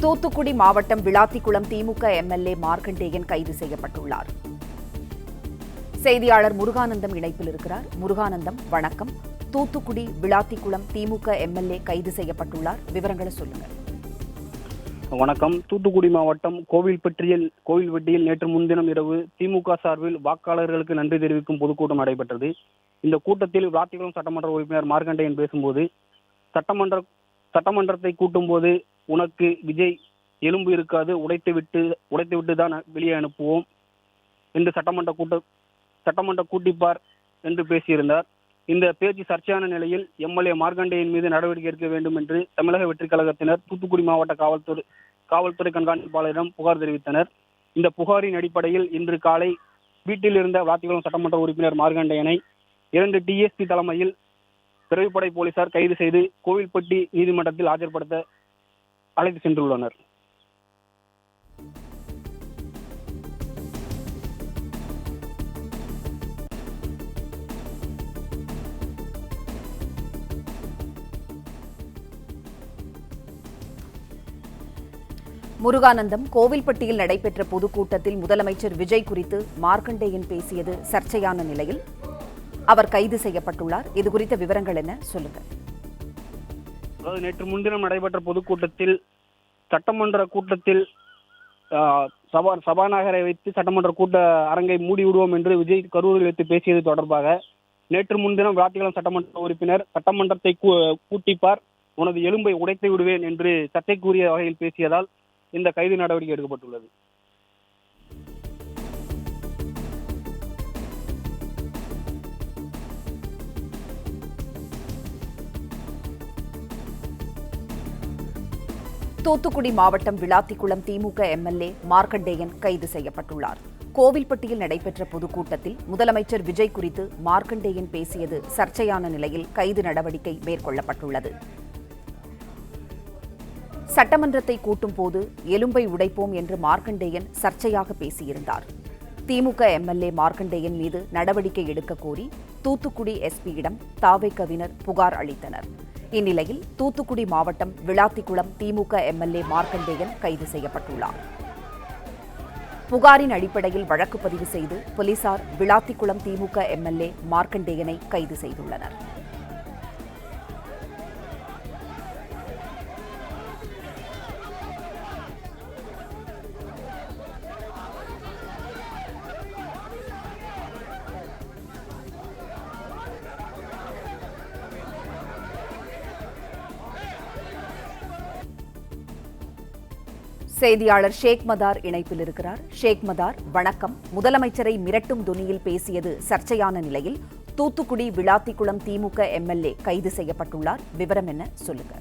தூத்துக்குடி மாவட்டம் விளாத்திக்குளம் திமுக எம்எல்ஏ மார்க்கண்டேயன் கைது செய்யப்பட்டுள்ளார். செய்தியாளர் முருகானந்தம் இணைப்பில் இருக்கிறார். முருகானந்தம், வணக்கம். தூத்துக்குடி விளாத்திக்குளம் திமுக எம்எல்ஏ கைது செய்யப்பட்டுள்ளார். விவரங்களை சொல்லுங்க. வணக்கம். தூத்துக்குடி மாவட்டம் கோவில்பட்டியில் நேற்று முன்தினம் இரவு திமுக சார்பில் வாக்காளர்களுக்கு நன்றி தெரிவிக்கும் பொதுக்கூட்டம் நடைபெற்றது. இந்த கூட்டத்தில் விளாத்திக்குளம் சட்டமன்ற உறுப்பினர் மார்க்கண்டேயன் பேசும்போது, சட்டமன்றத்தை கூட்டும் போது உனக்கு விஜய் எலும்பு இருக்காது, உடைத்து தான் வெளியே அனுப்புவோம் என்று சட்டமன்ற கூட்டிப்பார் என்று பேசியிருந்தார். இந்த பேச்சு சர்ச்சையான நிலையில் எம்எல்ஏ மார்க்கண்டேயன் மீது நடவடிக்கை எடுக்க வேண்டும் என்று தமிழக வெற்றி கழகத்தினர் தூத்துக்குடி மாவட்ட காவல்துறை கண்காணிப்பாளரிடம் புகார் தெரிவித்தனர். இந்த புகாரின் அடிப்படையில் இன்று காலை வீட்டில் இருந்த விளாத்திக்குளம் சட்டமன்ற உறுப்பினர் மார்க்கண்டேயனை 2 டிஎஸ்பி தலைமையில் பிறவிப்படை போலீசார் கைது செய்து கோவில்பட்டி நீதிமன்றத்தில் ஆஜர்படுத்த அழைத்து சென்றுள்ளனர். முருகானந்தம், கோவில்பட்டியில் நடைபெற்ற பொதுக்கூட்டத்தில் முதலமைச்சர் விஜய் குறித்து மார்க்கண்டேயன் பேசியது சர்ச்சையான நிலையில் அவர் கைது செய்யப்பட்டுள்ளார். இதுகுறித்த விவரங்கள் என்ன, சொல்லுங்க. நேற்று முன்தினம் நடைபெற்ற பொதுக்கூட்டத்தில் சபாநாயகரை வைத்து சட்டமன்ற கூட்ட அரங்கை மூடிவிடுவோம் என்று விஜய் கரூரில் வைத்து பேசியது தொடர்பாக நேற்று முன்தினம் விளாத்திக்குளம் சட்டமன்ற உறுப்பினர் சட்டமன்றத்தை கூட்டிப்பார், உனது எலும்பை உடைத்து விடுவேன் என்று சர்ச்சைக்குரிய வகையில் பேசியதால் இந்த கைது நடவடிக்கை எடுக்கப்பட்டுள்ளது. தூத்துக்குடி மாவட்டம் விளாத்திக்குளம் திமுக எம்எல்ஏ மார்க்கண்டேயன் கைது செய்யப்பட்டுள்ளார். கோவில்பட்டியில் நடைபெற்ற பொதுக்கூட்டத்தில் முதலமைச்சர் விஜய் குறித்து மார்க்கண்டேயன் பேசியது சர்ச்சையான நிலையில் கைது நடவடிக்கை மேற்கொள்ளப்பட்டுள்ளது. சட்டமன்றத்தை கூட்டும் போது எலும்பை உடைப்போம் என்று மார்க்கண்டேயன் சர்ச்சையாக பேசியிருந்தார். திமுக எம்எல்ஏ மார்க்கண்டேயன் மீது நடவடிக்கை எடுக்க கோரி தூத்துக்குடி எஸ்பியிடம் தாவேகவினர் புகார் அளித்தனர். இந்நிலையில் தூத்துக்குடி மாவட்டம் விளாத்திக்குளம் திமுக எம்எல்ஏ மார்க்கண்டேயன் கைது செய்யப்பட்டுள்ளார். புகாரின் அடிப்படையில் வழக்கு பதிவு செய்து போலீசார் விளாத்திக்குளம் திமுக எம்எல்ஏ மார்க்கண்டேயனை கைது செய்துள்ளனர். செய்தியாளர் ஷேக் மதார் இணைப்பில் இருக்கிறார். ஷேக் மதார், வணக்கம். முதலமைச்சரை மிரட்டும் துணியில் பேசியது சர்ச்சையான நிலையில் தூத்துக்குடி விளாத்திக்குளம் திமுக எம்எல்ஏ கைது செய்யப்பட்டுள்ளார். விவரம் என்ன, சொல்லுங்க.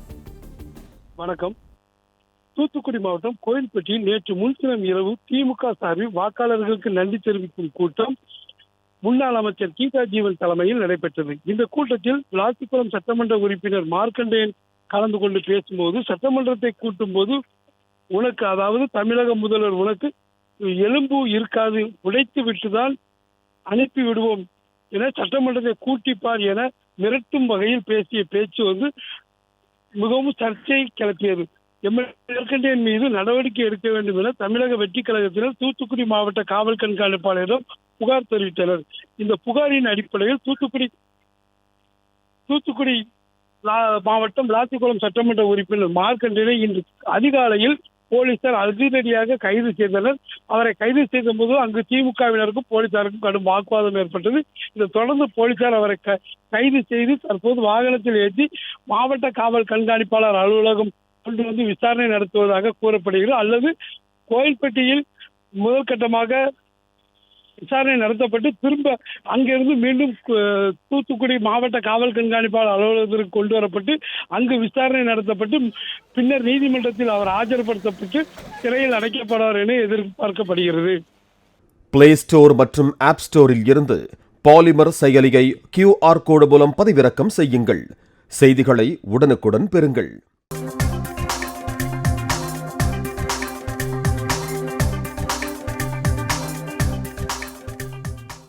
வணக்கம். தூத்துக்குடி மாவட்டம் கோவில்பட்டியில் நேற்று முன்தினம் இரவு திமுக சார்பில் வாக்காளர்களுக்கு நன்றி தெரிவிக்கும் கூட்டம் முன்னாள் அமைச்சர் கீதா ஜீவன் தலைமையில் நடைபெற்றது. இந்த கூட்டத்தில் விளாத்திக்குளம் சட்டமன்ற உறுப்பினர் மார்க்கண்டேயன் கலந்து கொண்டு பேசும்போது, சட்டமன்றத்தை கூட்டும் போது உனக்கு, அதாவது தமிழக முதல்வர் உனக்கு எலும்பு இருக்காது, உடைத்து விட்டுதான் அனுப்பி விடுவோம் என சட்டமன்றத்தை கூட்டிப்பார் என மிரட்டும் வகையில் பேசிய பேச்சு மிகவும் சர்ச்சை கிளப்பியது. மார்க்கண்டேயன் மீது நடவடிக்கை எடுக்க வேண்டும் என தமிழக வெற்றி கழகத்தினர் தூத்துக்குடி மாவட்ட காவல் கண்காணிப்பாளரிடம் புகார் தெரிவித்தனர். இந்த புகாரின் அடிப்படையில் தூத்துக்குடி மாவட்டம் விளாத்திக்குளம் சட்டமன்ற உறுப்பினர் மார்க்கண்டேயனை இன்று அதிகாலையில் போலீசார் அதிரடியாக கைது செய்தனர். அவரை கைது செய்த போது அங்கு திமுகவினருக்கும் போலீசாருக்கும் கடும் வாக்குவாதம் ஏற்பட்டது. இதை தொடர்ந்து போலீசார் அவரை கைது செய்து தற்போது வாகனத்தில் ஏற்றி மாவட்ட காவல் கண்காணிப்பாளர் அலுவலகம் கொண்டு வந்து விசாரணை நடத்துவதாக கூறப்படுகிறது. அல்லது கோயில்பட்டியில் முதல் கட்டமாக விசாரணை நடத்தப்பட்டு திரும்ப அங்கிருந்து மீண்டும் தூத்துக்குடி மாவட்ட காவல் கண்காணிப்பாளர் அலுவலகத்திற்கு கொண்டு வரப்பட்டு அங்கு விசாரணை நடத்தப்பட்டு பின்னர் நீதிமன்றத்தில் அவர் ஆஜர்படுத்தப்பட்டு சிறையில் அடைக்கப்படுவார் என எதிர்பார்க்கப்படுகிறது. பிளே ஸ்டோர் மற்றும் ஆப் ஸ்டோரில் இருந்து பாலிமர் செயலியை QR கோடு மூலம் பதிவிறக்கம் செய்யுங்கள். செய்திகளை உடனுக்குடன் பெறுங்கள்.